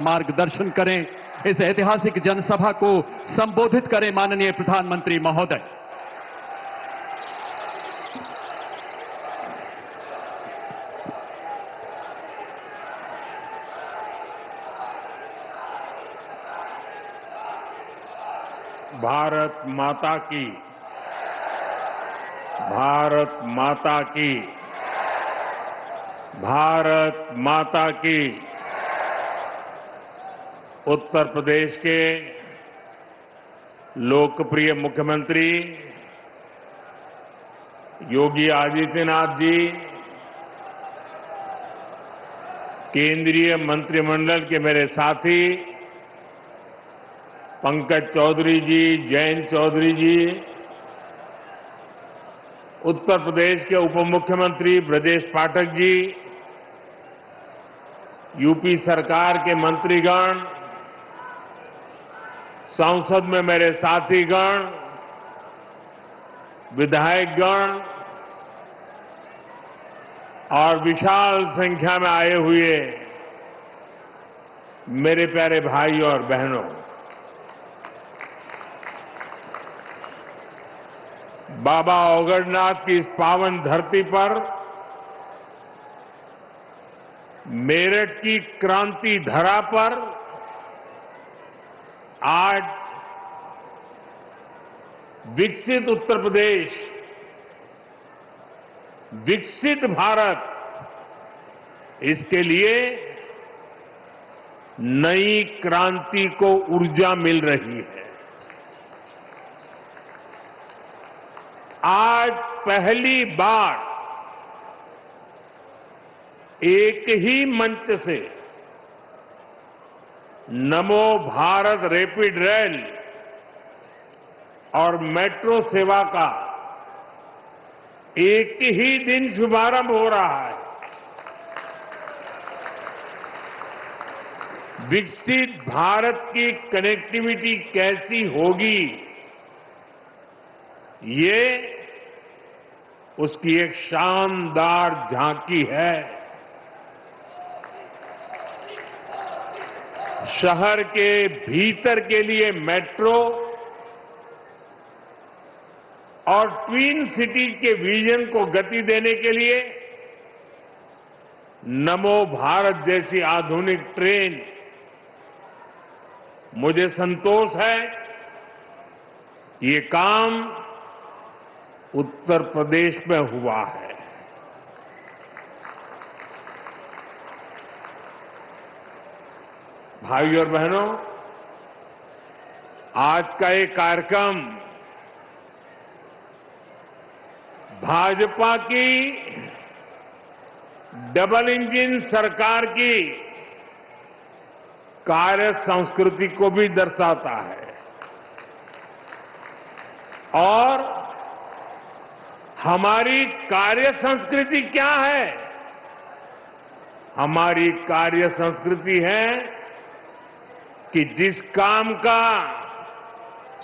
मार्गदर्शन करें। इस ऐतिहासिक जनसभा को संबोधित करें माननीय प्रधानमंत्री महोदय। भारत माता की, भारत माता की, भारत माता की। उत्तर प्रदेश के लोकप्रिय मुख्यमंत्री योगी आदित्यनाथ जी, केंद्रीय मंत्रिमंडल के मेरे साथी पंकज चौधरी जी, जयंत चौधरी जी, उत्तर प्रदेश के उप मुख्यमंत्री ब्रजेश पाठक जी, यूपी सरकार के मंत्रीगण, संसद में मेरे साथीगण, विधायकगण और विशाल संख्या में आए हुए मेरे प्यारे भाई और बहनों, बाबा औगड़नाथ की इस पावन धरती पर मेरठ की क्रांति धरा पर आज विकसित उत्तर प्रदेश, विकसित भारत, इसके लिए नई क्रांति को ऊर्जा मिल रही है। आज पहली बार एक ही मंच से नमो भारत रैपिड रेल और मेट्रो सेवा का एक ही दिन शुभारंभ हो रहा है। विकसित भारत की कनेक्टिविटी कैसी होगी, ये उसकी एक शानदार झांकी है। शहर के भीतर के लिए मेट्रो और ट्विन सिटीज के विजन को गति देने के लिए नमो भारत जैसी आधुनिक ट्रेन, मुझे संतोष है कि ये काम उत्तर प्रदेश में हुआ है। भाइयों और बहनों, आज का ये कार्यक्रम भाजपा की डबल इंजन सरकार की कार्य संस्कृति को भी दर्शाता है और हमारी कार्य संस्कृति क्या है? हमारी कार्य संस्कृति है कि जिस काम का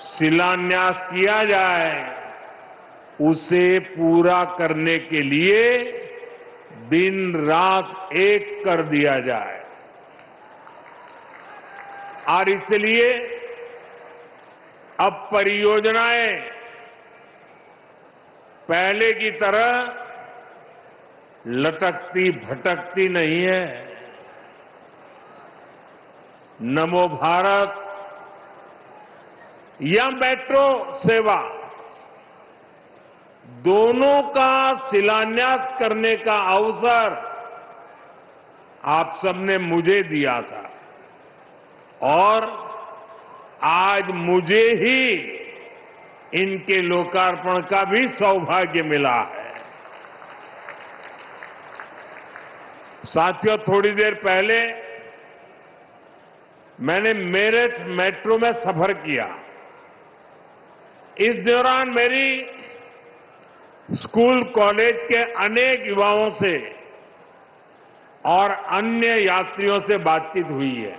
शिलान्यास किया जाए उसे पूरा करने के लिए दिन रात एक कर दिया जाए। और इसलिए अब परियोजनाएं पहले की तरह लटकती भटकती नहीं है। नमो भारत या मेट्रो सेवा, दोनों का शिलान्यास करने का अवसर आप सबने मुझे दिया था और आज मुझे ही इनके लोकार्पण का भी सौभाग्य मिला है। साथियों, थोड़ी देर पहले मैंने मेरठ मेट्रो में सफर किया। इस दौरान मेरी स्कूल कॉलेज के अनेक युवाओं से और अन्य यात्रियों से बातचीत हुई है।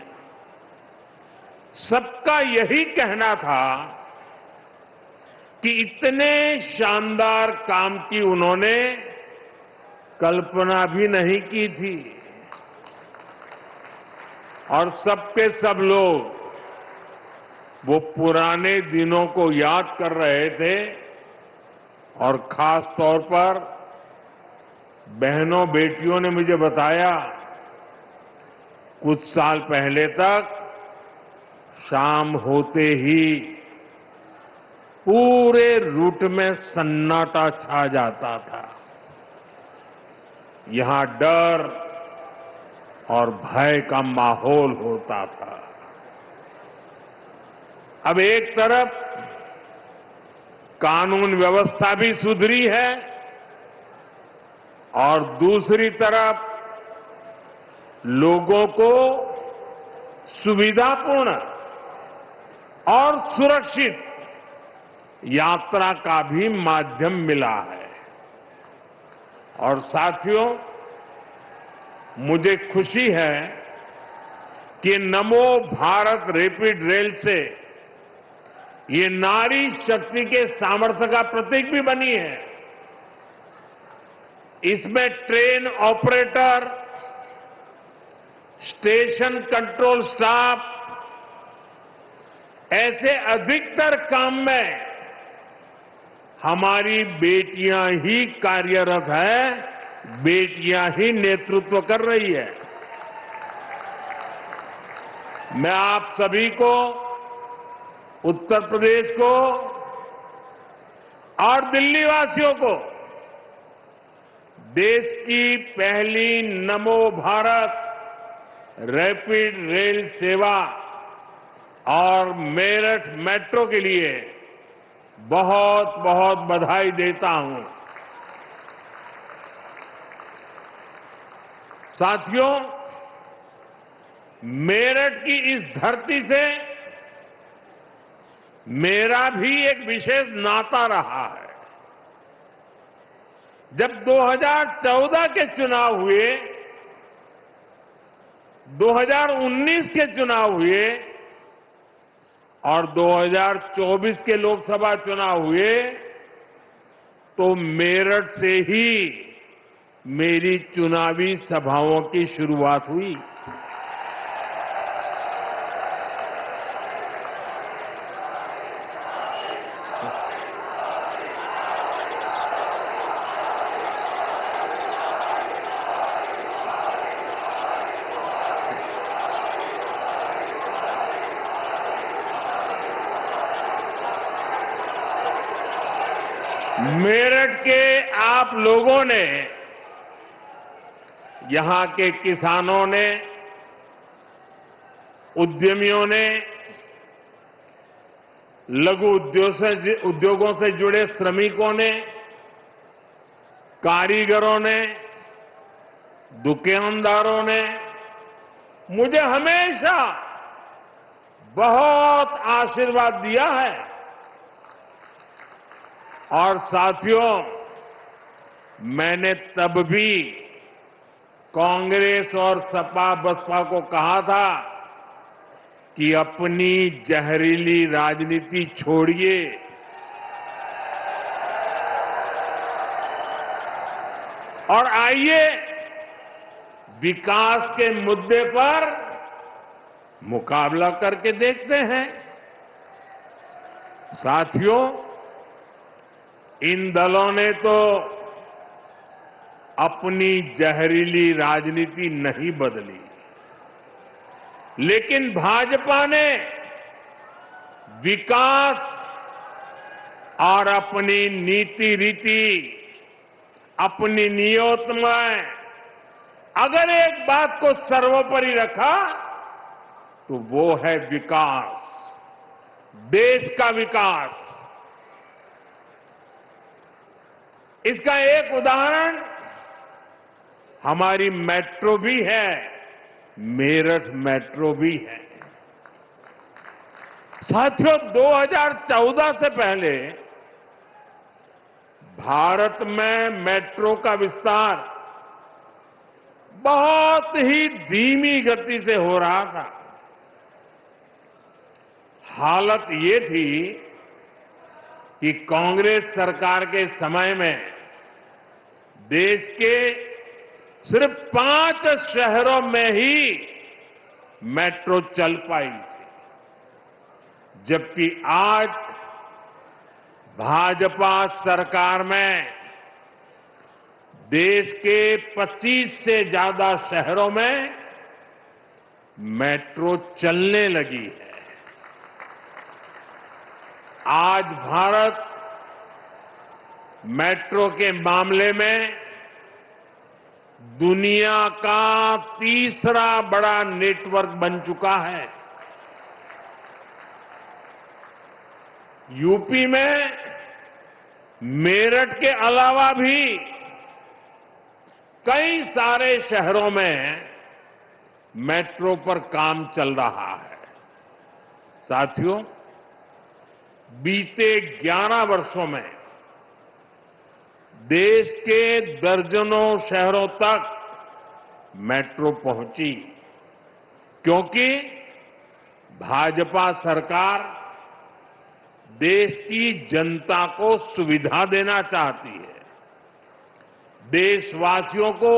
सबका यही कहना था कि इतने शानदार काम की उन्होंने कल्पना भी नहीं की थी। और सबके सब लोग वो पुराने दिनों को याद कर रहे थे और खास तौर पर बहनों बेटियों ने मुझे बताया कुछ साल पहले तक शाम होते ही पूरे रूट में सन्नाटा छा जाता था। यहां डर और भय का माहौल होता था। अब एक तरफ कानून व्यवस्था भी सुधरी है और दूसरी तरफ लोगों को सुविधापूर्ण और सुरक्षित यात्रा का भी माध्यम मिला है। और साथियों, मुझे खुशी है कि नमो भारत रैपिड रेल से ये नारी शक्ति के सामर्थ्य का प्रतीक भी बनी है। इसमें train operator, station control staff, ऐसे अधिकतर काम में हमारी बेटियां ही कार्यरत है, बेटियां ही नेतृत्व कर रही है। मैं आप सभी को, उत्तर प्रदेश को और दिल्ली वासियों को देश की पहली नमो भारत रैपिड रेल सेवा और मेरठ मेट्रो के लिए बहुत बहुत बधाई देता हूं। साथियों, मेरठ की इस धरती से मेरा भी एक विशेष नाता रहा है। जब 2014 के चुनाव हुए, 2019 के चुनाव हुए और 2024 के लोकसभा चुनाव हुए, तो मेरठ से ही मेरी चुनावी सभाओं की शुरुआत हुई। मेरठ के आप लोगों ने, यहां के किसानों ने, उद्यमियों ने, लघु उद्योगों से जुड़े श्रमिकों ने, कारीगरों ने, दुकानदारों ने मुझे हमेशा बहुत आशीर्वाद दिया है। और साथियों, मैंने तब भी कांग्रेस और सपा बसपा को कहा था कि अपनी जहरीली राजनीति छोड़िए और आइए विकास के मुद्दे पर मुकाबला करके देखते हैं। साथियों, इन दलों ने तो अपनी जहरीली राजनीति नहीं बदली, लेकिन भाजपा ने विकास और अपनी नीति रीति, अपनी नियत में अगर एक बात को सर्वोपरि रखा तो वो है विकास, देश का विकास। इसका एक उदाहरण हमारी मेट्रो भी है, मेरठ मेट्रो भी है। साथियों, 2014 से पहले भारत में मेट्रो का विस्तार बहुत ही धीमी गति से हो रहा था। हालत ये थी कि कांग्रेस सरकार के समय में देश के सिर्फ 5 शहरों में ही मेट्रो चल पाई थी, जबकि आज भाजपा सरकार में देश के 25 से ज्यादा शहरों में मेट्रो चलने लगी है। आज भारत मेट्रो के मामले में दुनिया का तीसरा बड़ा नेटवर्क बन चुका है। यूपी में मेरठ के अलावा भी कई सारे शहरों में मेट्रो पर काम चल रहा है। साथियों, बीते 11 वर्षों में देश के दर्जनों शहरों तक मेट्रो पहुंची, क्योंकि भाजपा सरकार देश की जनता को सुविधा देना चाहती है। देशवासियों को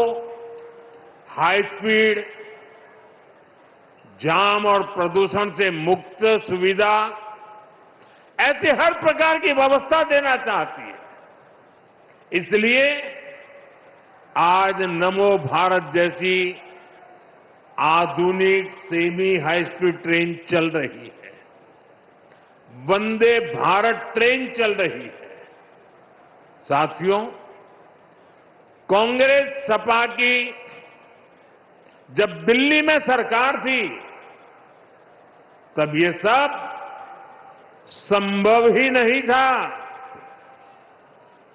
हाई स्पीड, जाम और प्रदूषण से मुक्त सुविधा, ऐसे हर प्रकार की व्यवस्था देना चाहती है। इसलिए आज नमो भारत जैसी आधुनिक सेमी हाई स्पीड ट्रेन चल रही है, वंदे भारत ट्रेन चल रही है। साथियों, कांग्रेस सपा की जब दिल्ली में सरकार थी, तब ये सब संभव ही नहीं था,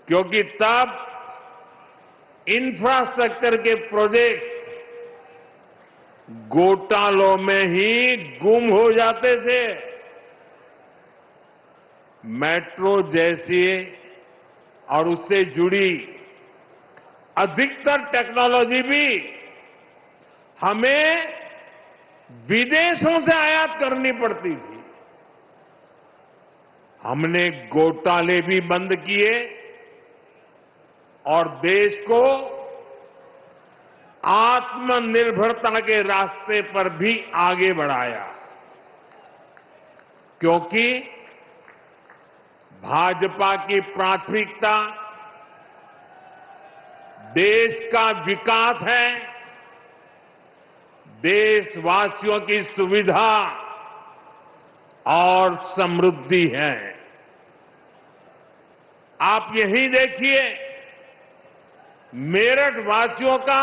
क्योंकि तब इंफ्रास्ट्रक्चर के प्रोजेक्ट्स घोटालों में ही गुम हो जाते थे। मेट्रो जैसी और उससे जुड़ी अधिकतर टेक्नोलॉजी भी हमें विदेशों से आयात करनी पड़ती थी। हमने घोटाले भी बंद किए और देश को आत्मनिर्भरता के रास्ते पर भी आगे बढ़ाया, क्योंकि भाजपा की प्राथमिकता देश का विकास है, देशवासियों की सुविधा और समृद्धि है। आप यही देखिए, मेरठ वासियों का,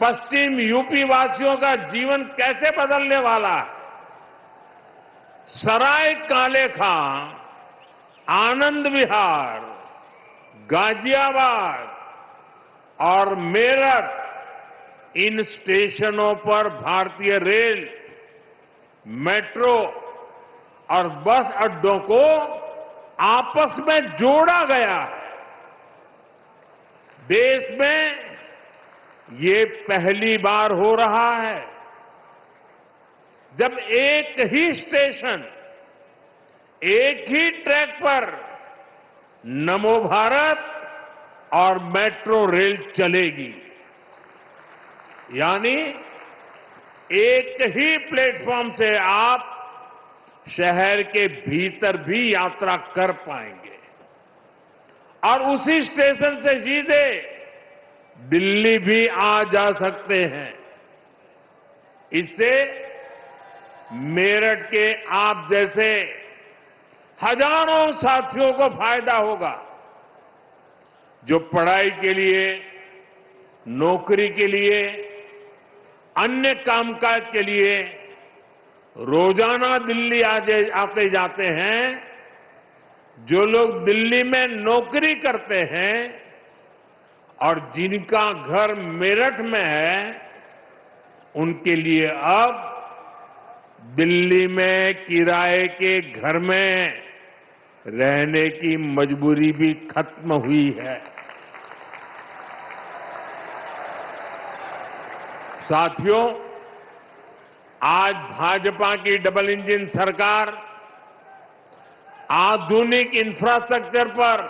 पश्चिम यूपी वासियों का जीवन कैसे बदलने वाला है। सराय काले खां, आनंद विहार, गाजियाबाद और मेरठ, इन स्टेशनों पर भारतीय रेल, मेट्रो और बस अड्डों को आपस में जोड़ा गया है। देश में ये पहली बार हो रहा है जब एक ही स्टेशन, एक ही ट्रैक पर नमो भारत और मेट्रो रेल चलेगी। यानी एक ही प्लेटफॉर्म से आप शहर के भीतर भी यात्रा कर पाएंगे और उसी स्टेशन से सीधे दिल्ली भी आ जा सकते हैं। इससे मेरठ के आप जैसे हजारों साथियों को फायदा होगा, जो पढ़ाई के लिए, नौकरी के लिए, अन्य कामकाज के लिए रोजाना दिल्ली आते जाते हैं। जो लोग दिल्ली में नौकरी करते हैं और जिनका घर मेरठ में है, उनके लिए अब दिल्ली में किराए के घर में रहने की मजबूरी भी खत्म हुई है। साथियों, आज भाजपा की डबल इंजन सरकार आधुनिक इंफ्रास्ट्रक्चर पर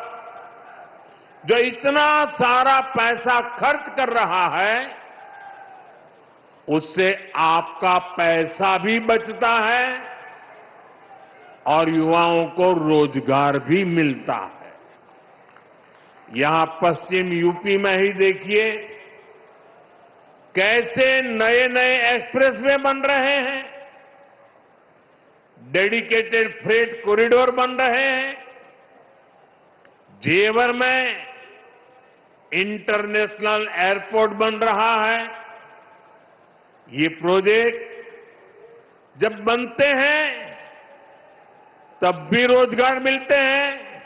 जो इतना सारा पैसा खर्च कर रहा है, उससे आपका पैसा भी बचता है और युवाओं को रोजगार भी मिलता है। यहां पश्चिम यूपी में ही देखिए कैसे नए नए एक्सप्रेसवे बन रहे हैं, डेडिकेटेड फ्रेट कॉरिडोर बन रहे हैं। जेवर में इंटरनेशनल एयरपोर्ट बन रहा है। ये प्रोजेक्ट जब बनते हैं तब भी रोजगार मिलते हैं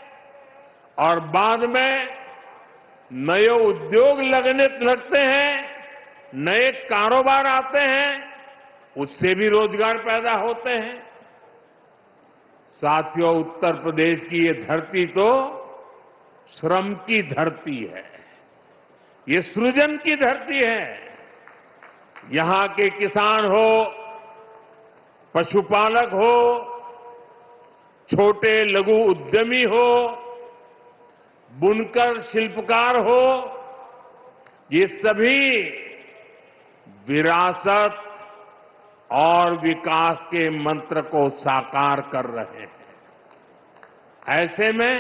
और बाद में नए उद्योग लगते हैं, नए कारोबार आते हैं, उससे भी रोजगार पैदा होते हैं। साथियों, उत्तर प्रदेश की ये धरती तो श्रम की धरती है, ये सृजन की धरती है। यहां के किसान हो, पशुपालक हो, छोटे लघु उद्यमी हो, बुनकर शिल्पकार हो, ये सभी विरासत और विकास के मंत्र को साकार कर रहे हैं। ऐसे में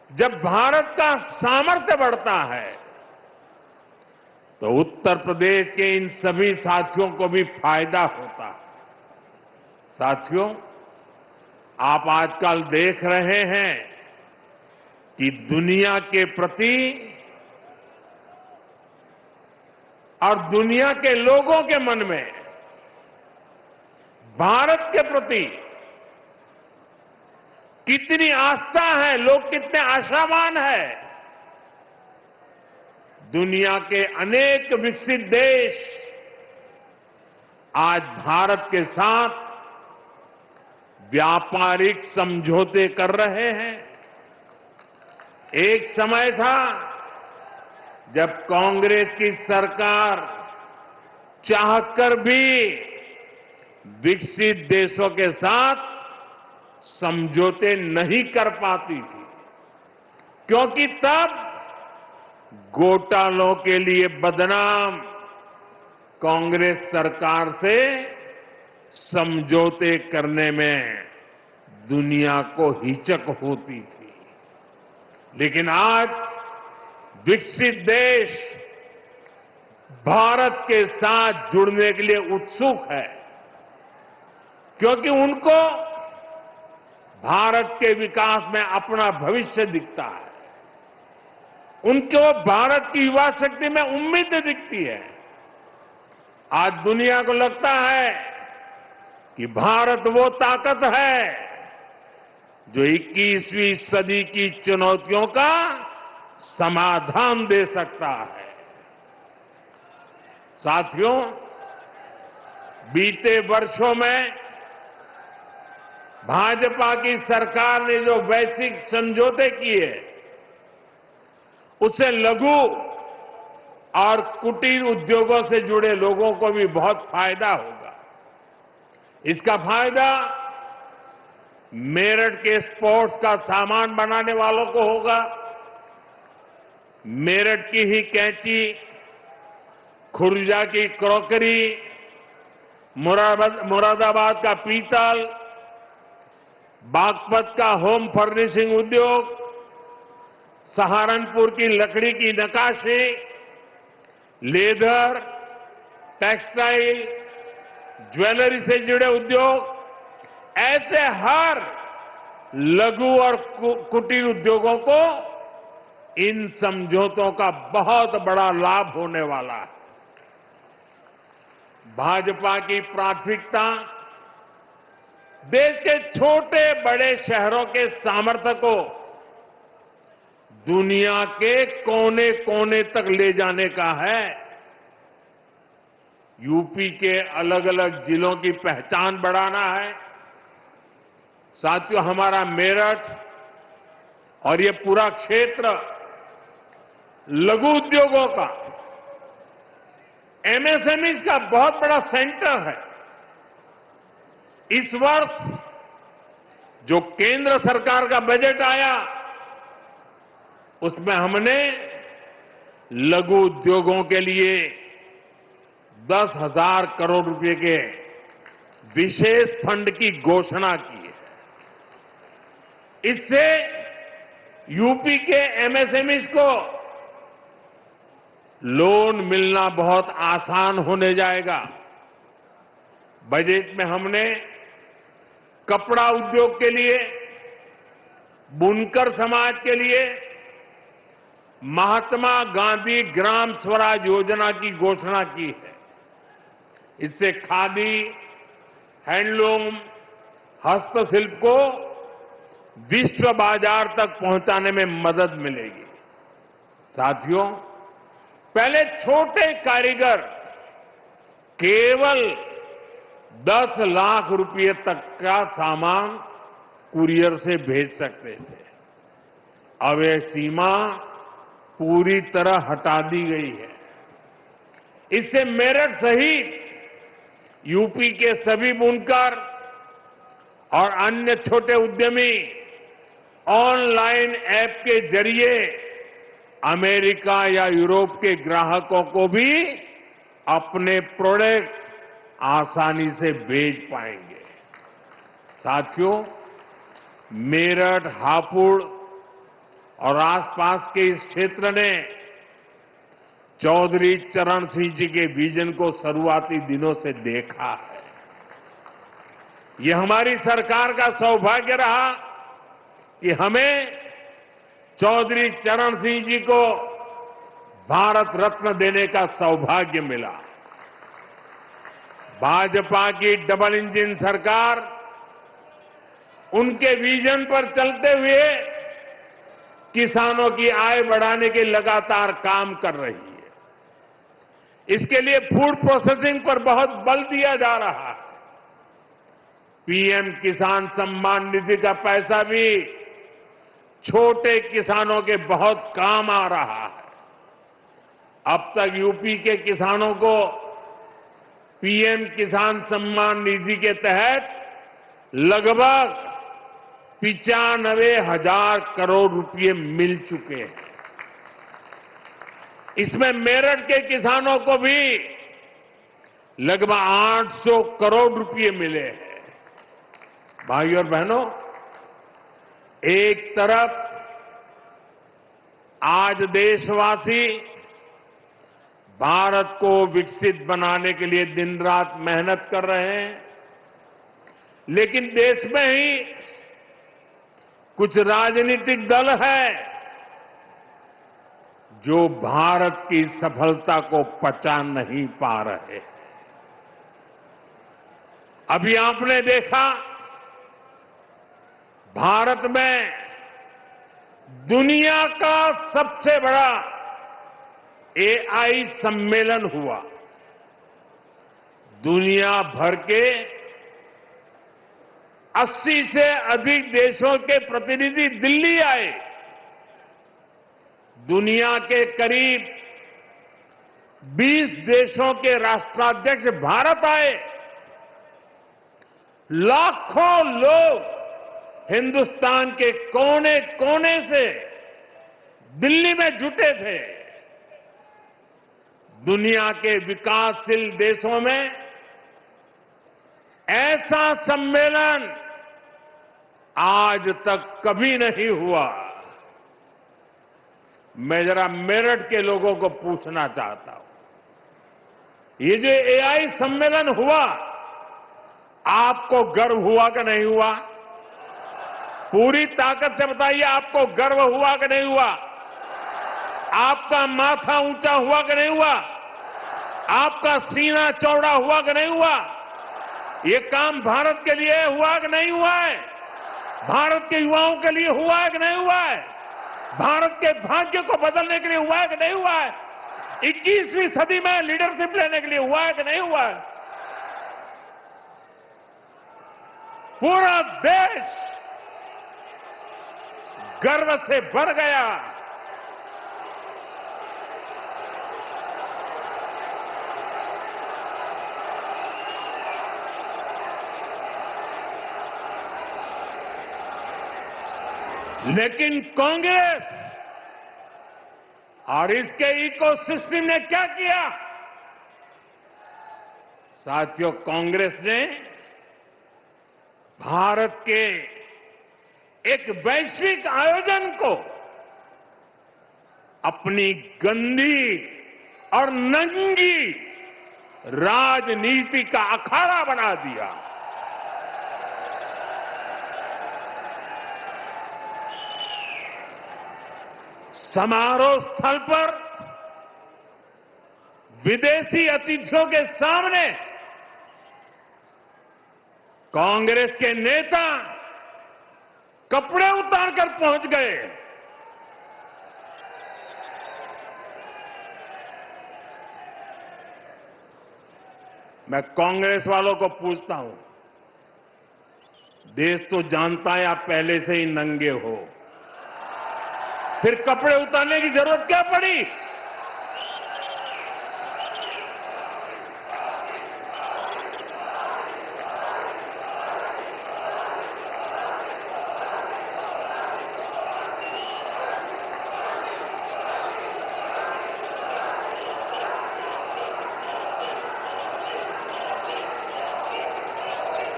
जब भारत का सामर्थ्य बढ़ता है तो उत्तर प्रदेश के इन सभी साथियों को भी फायदा होता है। साथियों, आप आजकल देख रहे हैं कि दुनिया के प्रति और दुनिया के लोगों के मन में भारत के प्रति कितनी आस्था है, लोग कितने आशावान हैं। दुनिया के अनेक विकसित देश आज भारत के साथ व्यापारिक समझौते कर रहे हैं। एक समय था जब कांग्रेस की सरकार चाहकर भी विकसित देशों के साथ समझौते नहीं कर पाती थी, क्योंकि तब घोटालों के लिए बदनाम कांग्रेस सरकार से समझौते करने में दुनिया को हिचक होती थी। लेकिन आज विकसित देश भारत के साथ जुड़ने के लिए उत्सुक है, क्योंकि उनको भारत के विकास में अपना भविष्य दिखता है। उनको भारत की युवा शक्ति में उम्मीद दिखती है। आज दुनिया को लगता है कि भारत वो ताकत है जो 21वीं सदी की चुनौतियों का समाधान दे सकता है। साथियों, बीते वर्षों में भाजपा की सरकार ने जो वैश्विक समझौते किए, उससे लघु और कुटीर उद्योगों से जुड़े लोगों को भी बहुत फायदा होगा। इसका फायदा मेरठ के स्पोर्ट्स का सामान बनाने वालों को होगा। मेरठ की ही कैंची, खुर्जा की क्रॉकरी, मुरादाबाद का पीतल, बागपत का होम फर्निशिंग उद्योग, सहारनपुर की लकड़ी की नक्काशी, लेदर, टेक्सटाइल, ज्वेलरी से जुड़े उद्योग, ऐसे हर लघु और कुटीर उद्योगों को इन समझौतों का बहुत बड़ा लाभ होने वाला है। भाजपा की प्राथमिकता देश के छोटे बड़े शहरों के सामर्थ्य को दुनिया के कोने कोने तक ले जाने का है। यूपी के अलग अलग जिलों की पहचान बढ़ाना है। साथियों, हमारा मेरठ और ये पूरा क्षेत्र लघु उद्योगों का, एमएसएमई का बहुत बड़ा सेंटर है। इस वर्ष जो केंद्र सरकार का बजट आया, उसमें हमने लघु उद्योगों के लिए 10,000 करोड़ रुपए के विशेष फंड की घोषणा की है। इससे यूपी के एमएसएमईज को लोन मिलना बहुत आसान होने जाएगा। बजट में हमने कपड़ा उद्योग के लिए, बुनकर समाज के लिए महात्मा गांधी ग्राम स्वराज योजना की घोषणा की है। इससे खादी, हैंडलूम, हस्तशिल्प को विश्व बाजार तक पहुंचाने में मदद मिलेगी। साथियों, पहले छोटे कारीगर केवल 10 लाख रुपए तक का सामान कुरियर से भेज सकते थे। अब यह सीमा पूरी तरह हटा दी गई है। इससे मेरठ सहित यूपी के सभी बुनकर और अन्य छोटे उद्यमी ऑनलाइन ऐप के जरिए अमेरिका या यूरोप के ग्राहकों को भी अपने प्रोडक्ट आसानी से बेच पाएंगे। साथियों, मेरठ, हापुड़ और आसपास के इस क्षेत्र ने चौधरी चरण सिंह जी के विजन को शुरुआती दिनों से देखा है। यह हमारी सरकार का सौभाग्य रहा कि हमें चौधरी चरण सिंह जी को भारत रत्न देने का सौभाग्य मिला। भाजपा की डबल इंजन सरकार उनके विजन पर चलते हुए किसानों की आय बढ़ाने के लगातार काम कर रही है। इसके लिए फूड प्रोसेसिंग पर बहुत बल दिया जा रहा है। पीएम किसान सम्मान निधि का पैसा भी छोटे किसानों के बहुत काम आ रहा है। अब तक यूपी के किसानों को पीएम किसान सम्मान निधि के तहत लगभग 95,000 करोड़ रुपए मिल चुके हैं। इसमें मेरठ के किसानों को भी लगभग 800 करोड़ रुपए मिले हैं। भाइयों और बहनों, एक तरफ आज देशवासी भारत को विकसित बनाने के लिए दिन रात मेहनत कर रहे हैं, लेकिन देश में ही कुछ राजनीतिक दल है जो भारत की सफलता को पचा नहीं पा रहे। अभी आपने देखा, भारत में दुनिया का सबसे बड़ा एआई सम्मेलन हुआ। दुनिया भर के 80 से अधिक देशों के प्रतिनिधि दिल्ली आए। दुनिया के करीब 20 देशों के राष्ट्राध्यक्ष भारत आए। लाखों लोग हिंदुस्तान के कोने कोने से दिल्ली में जुटे थे। दुनिया के विकासशील देशों में ऐसा सम्मेलन आज तक कभी नहीं हुआ। मैं जरा मेरठ के लोगों को पूछना चाहता हूं, ये जो एआई सम्मेलन हुआ, आपको गर्व हुआ कि नहीं हुआ? पूरी ताकत से बताइए, आपको गर्व हुआ कि नहीं हुआ? आपका माथा ऊंचा हुआ कि नहीं हुआ? आपका सीना चौड़ा हुआ कि नहीं हुआ? ये काम भारत के लिए हुआ कि नहीं हुआ है? भारत के युवाओं के लिए हुआ है कि नहीं हुआ है? भारत के भाग्य को बदलने के लिए हुआ है कि नहीं हुआ है? 21वीं सदी में लीडरशिप लेने के लिए हुआ है कि नहीं हुआ है? पूरा देश गर्व से भर गया। लेकिन कांग्रेस और इसके इकोसिस्टम ने क्या किया? साथियों, कांग्रेस ने भारत के एक वैश्विक आयोजन को अपनी गंदी और नंगी राजनीति का अखाड़ा बना दिया। समारोह स्थल पर विदेशी अतिथियों के सामने कांग्रेस के नेता कपड़े उतारकर पहुंच गए। मैं कांग्रेस वालों को पूछता हूं, देश तो जानता है आप पहले से ही नंगे हो, फिर कपड़े उतारने की जरूरत क्या पड़ी?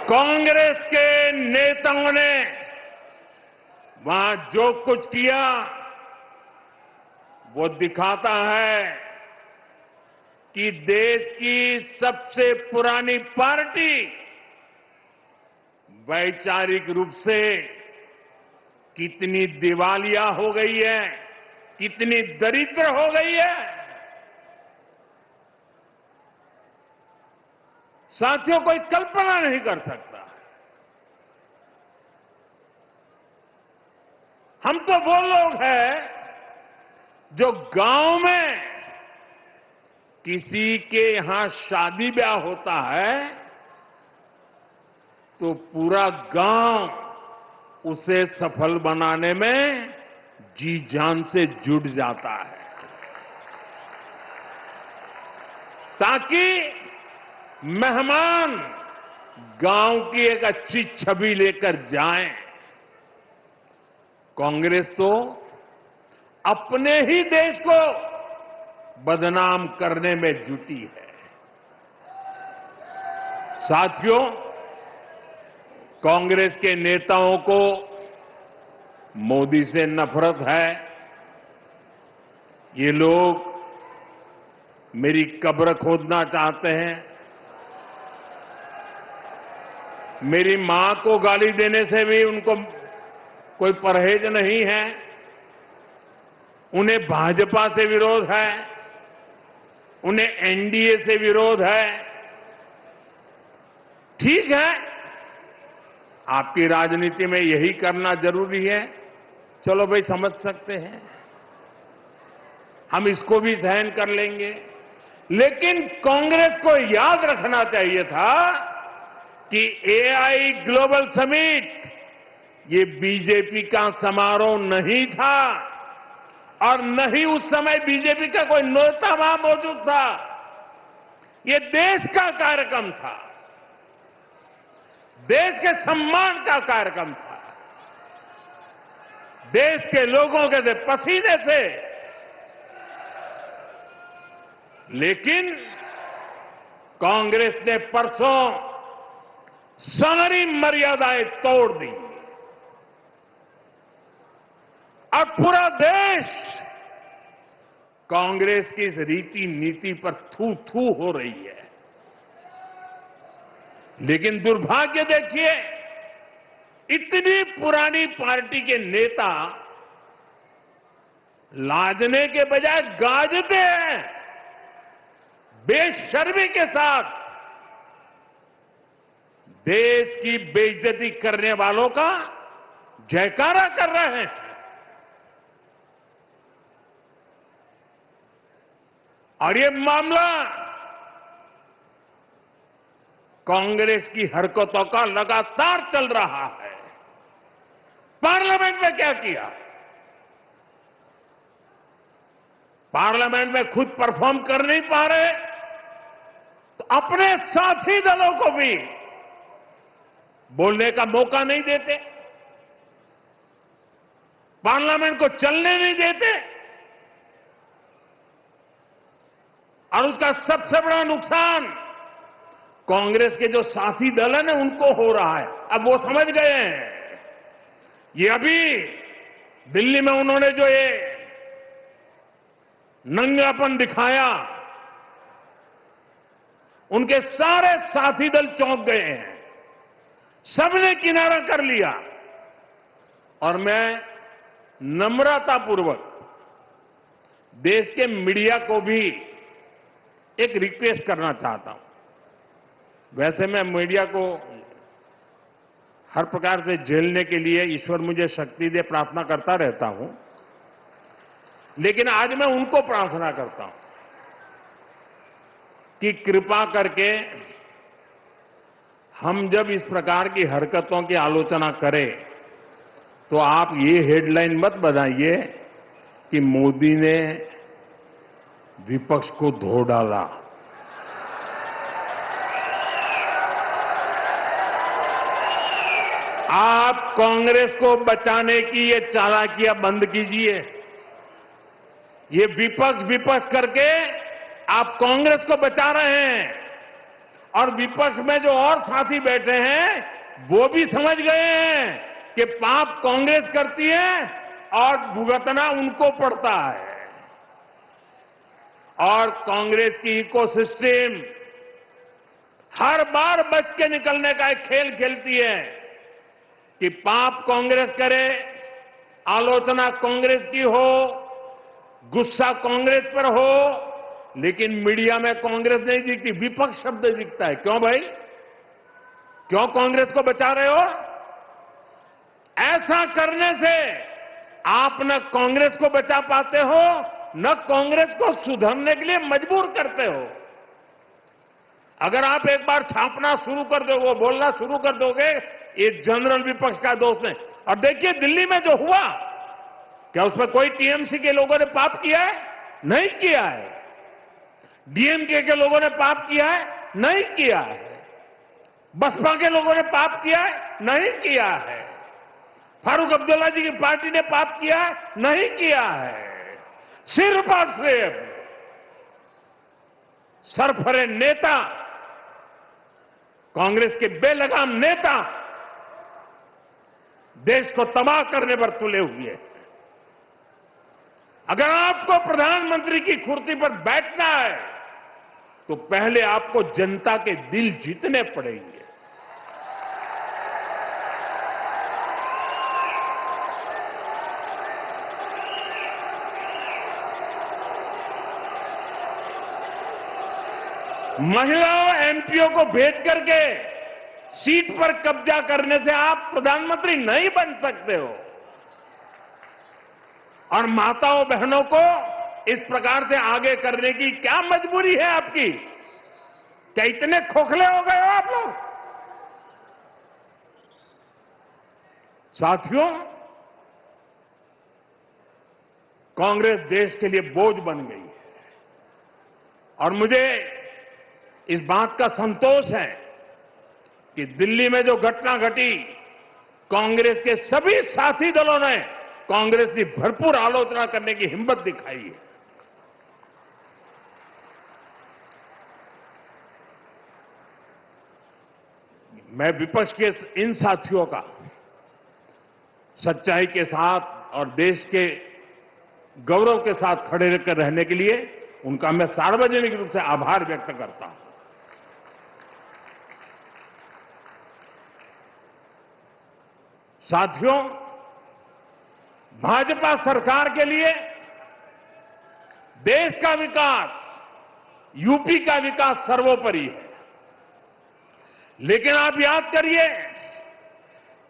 कांग्रेस के नेताओं ने वहां जो कुछ किया वो दिखाता है कि देश की सबसे पुरानी पार्टी वैचारिक रूप से कितनी दिवालिया हो गई है, कितनी दरिद्र हो गई है। साथियों, कोई कल्पना नहीं कर सकता। हम तो वो लोग हैं जो गांव में किसी के यहां शादी ब्याह होता है तो पूरा गांव उसे सफल बनाने में जी जान से जुट जाता है, ताकि मेहमान गांव की एक अच्छी छवि लेकर जाएं। कांग्रेस तो अपने ही देश को बदनाम करने में जुटी है। साथियों, कांग्रेस के नेताओं को मोदी से नफरत है। ये लोग मेरी कब्र खोदना चाहते हैं, मेरी मां को गाली देने से भी उनको कोई परहेज नहीं है। उन्हें भाजपा से विरोध है, उन्हें एनडीए से विरोध है। ठीक है, आपकी राजनीति में यही करना जरूरी है, चलो भाई समझ सकते हैं, हम इसको भी सहन कर लेंगे। लेकिन कांग्रेस को याद रखना चाहिए था कि एआई ग्लोबल समिट ये बीजेपी का समारोह नहीं था और न ही उस समय बीजेपी का कोई नेता वहां मौजूद था। ये देश का कार्यक्रम था, देश के सम्मान का कार्यक्रम था, देश के लोगों के से पसीने से। लेकिन कांग्रेस ने परसों सारी मर्यादाएं तोड़ दी और पूरा देश कांग्रेस की इस रीति नीति पर थू थू हो रही है। लेकिन दुर्भाग्य देखिए, इतनी पुरानी पार्टी के नेता लाजने के बजाय गाजते हैं, बेशर्मी के साथ देश की बेइज्जती करने वालों का जयकारा कर रहे हैं। और ये मामला कांग्रेस की हरकतों का लगातार चल रहा है। पार्लियामेंट में क्या किया? पार्लियामेंट में खुद परफॉर्म कर नहीं पा रहे तो अपने साथी दलों को भी बोलने का मौका नहीं देते, पार्लियामेंट को चलने नहीं देते। और उसका सबसे बड़ा नुकसान कांग्रेस के जो साथी दल है ना उनको हो रहा है। अब वो समझ गए हैं। ये अभी दिल्ली में उन्होंने जो ये नंगापन दिखाया, उनके सारे साथी दल चौंक गए हैं, सबने किनारा कर लिया। और मैं नम्रतापूर्वक देश के मीडिया को भी एक रिक्वेस्ट करना चाहता हूं। वैसे मैं मीडिया को हर प्रकार से झेलने के लिए ईश्वर मुझे शक्ति दे प्रार्थना करता रहता हूं, लेकिन आज मैं उनको प्रार्थना करता हूं कि कृपा करके हम जब इस प्रकार की हरकतों की आलोचना करें तो आप ये हेडलाइन मत बनाइए कि मोदी ने विपक्ष को धो डाला। आप कांग्रेस को बचाने की ये चालाकियां बंद कीजिए। ये विपक्ष करके आप कांग्रेस को बचा रहे हैं, और विपक्ष में जो और साथी बैठे हैं वो भी समझ गए हैं कि पाप कांग्रेस करती है और भुगतना उनको पड़ता है। और कांग्रेस की इकोसिस्टम हर बार बच के निकलने का एक खेल खेलती है कि पाप कांग्रेस करे, आलोचना कांग्रेस की हो, गुस्सा कांग्रेस पर हो, लेकिन मीडिया में कांग्रेस नहीं दिखती, विपक्ष शब्द दिखता है। क्यों भाई? क्यों कांग्रेस को बचा रहे हो? ऐसा करने से आप न कांग्रेस को बचा पाते हो, न कांग्रेस को सुधरने के लिए मजबूर करते हो। अगर आप एक बार छापना शुरू कर दोगे, बोलना शुरू कर दोगे, ये जनरल विपक्ष का दोष है। और देखिए दिल्ली में जो हुआ, क्या उसमें कोई टीएमसी के लोगों ने पाप किया है? नहीं किया है। डीएमके के लोगों ने पाप किया है? नहीं किया है। बसपा के लोगों ने पाप किया है? नहीं किया है। फारूक अब्दुल्ला जी की पार्टी ने पाप किया है? नहीं किया है। सिर्फ और सिर्फ सरफरे नेता, कांग्रेस के बेलगाम नेता देश को तबाह करने पर तुले हुए हैं। अगर आपको प्रधानमंत्री की कुर्सी पर बैठना है तो पहले आपको जनता के दिल जीतने पड़ेंगे। महिलाओं एमपीओ को भेज करके सीट पर कब्जा करने से आप प्रधानमंत्री नहीं बन सकते हो। और माताओं बहनों को इस प्रकार से आगे करने की क्या मजबूरी है आपकी? क्या इतने खोखले हो गए हो आप लोग? साथियों, कांग्रेस देश के लिए बोझ बन गई है, और मुझे इस बात का संतोष है कि दिल्ली में जो घटना घटी, कांग्रेस के सभी साथी दलों ने कांग्रेस की भरपूर आलोचना करने की हिम्मत दिखाई है। मैं विपक्ष के इन साथियों का सच्चाई के साथ और देश के गौरव के साथ खड़े रहकर रहने के लिए उनका मैं सार्वजनिक रूप से आभार व्यक्त करता हूं। साथियों, भाजपा सरकार के लिए देश का विकास, यूपी का विकास सर्वोपरि है। लेकिन आप याद करिए,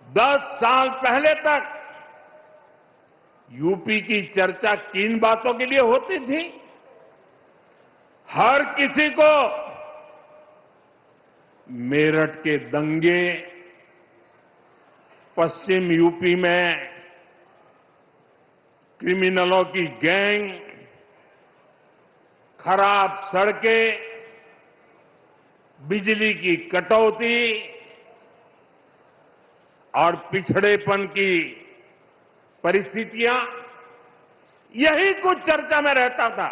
10 साल पहले तक यूपी की चर्चा किन बातों के लिए होती थी? हर किसी को मेरठ के दंगे, पश्चिम यूपी में क्रिमिनलों की गैंग, खराब सड़कें, बिजली की कटौती और पिछड़ेपन की परिस्थितियां, यही कुछ चर्चा में रहता था।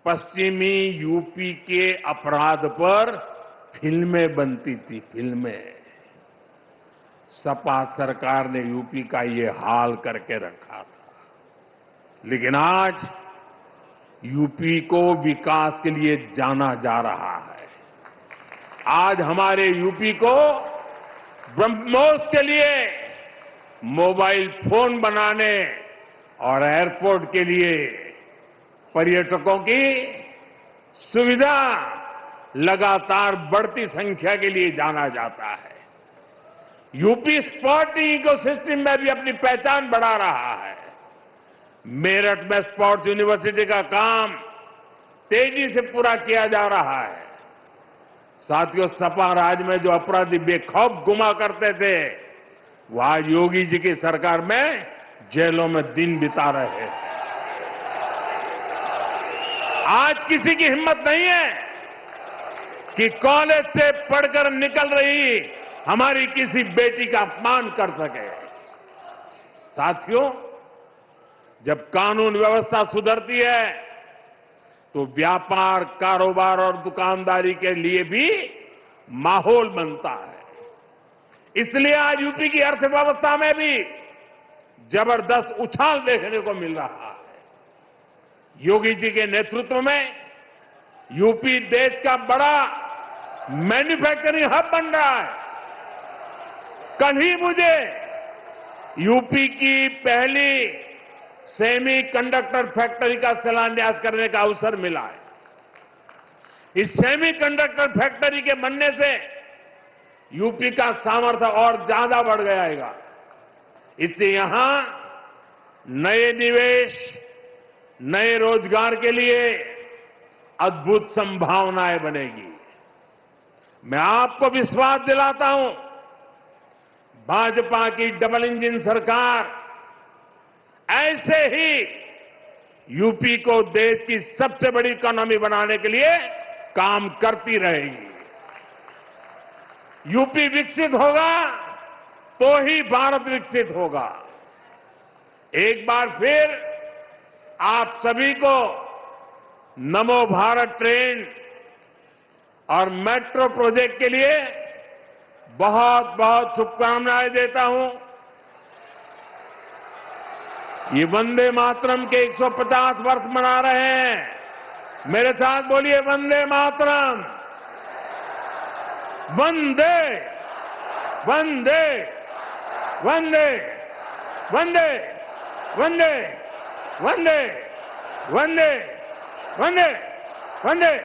पश्चिमी यूपी के अपराध पर फिल्में बनती थी, फिल्में। सपा सरकार ने यूपी का ये हाल करके रखा था। लेकिन आज यूपी को विकास के लिए जाना जा रहा है। आज हमारे यूपी को ब्रह्मोस के लिए मोबाइल फोन बनाने और एयरपोर्ट के लिए पर्यटकों की सुविधा लगातार बढ़ती संख्या के लिए जाना जाता है। यूपी स्पोर्टिंग इकोसिस्टम में भी अपनी पहचान बढ़ा रहा है। मेरठ में स्पोर्ट्स यूनिवर्सिटी का काम तेजी से पूरा किया जा रहा है। साथियों, सपा राज में जो अपराधी बेखौफ गुमा करते थे, वो आज योगी जी की सरकार में जेलों में दिन बिता रहे हैं। आज किसी की हिम्मत नहीं है कि कॉलेज से पढ़कर निकल रही हमारी किसी बेटी का अपमान कर सके। साथियों, जब कानून व्यवस्था सुधरती है तो व्यापार, कारोबार और दुकानदारी के लिए भी माहौल बनता है। इसलिए आज यूपी की अर्थव्यवस्था में भी जबरदस्त उछाल देखने को मिल रहा है। योगी जी के नेतृत्व में यूपी देश का बड़ा मैन्युफैक्चरिंग हब बन रहा है। कल ही मुझे यूपी की पहली सेमी कंडक्टर फैक्ट्री का शिलान्यास करने का अवसर मिला है। इस सेमी कंडक्टर फैक्ट्री के बनने से यूपी का सामर्थ्य और ज्यादा बढ़ जाएगा। इससे यहां नए निवेश, नए रोजगार के लिए अद्भुत संभावनाएं बनेगी। मैं आपको विश्वास दिलाता हूं, भाजपा की डबल इंजन सरकार ऐसे ही यूपी को देश की सबसे बड़ी इकोनॉमी बनाने के लिए काम करती रहेगी। यूपी विकसित होगा तो ही भारत विकसित होगा। एक बार फिर आप सभी को नमो भारत ट्रेन और मेट्रो प्रोजेक्ट के लिए बहुत बहुत शुभकामनाएं देता हूं। ये वंदे मातरम के 150 वर्ष मना रहे हैं। मेरे साथ बोलिए, वंदे मातरम, वंदे वंदे वंदे वंदे वंदे वंदे वंदे वंदे वंदे।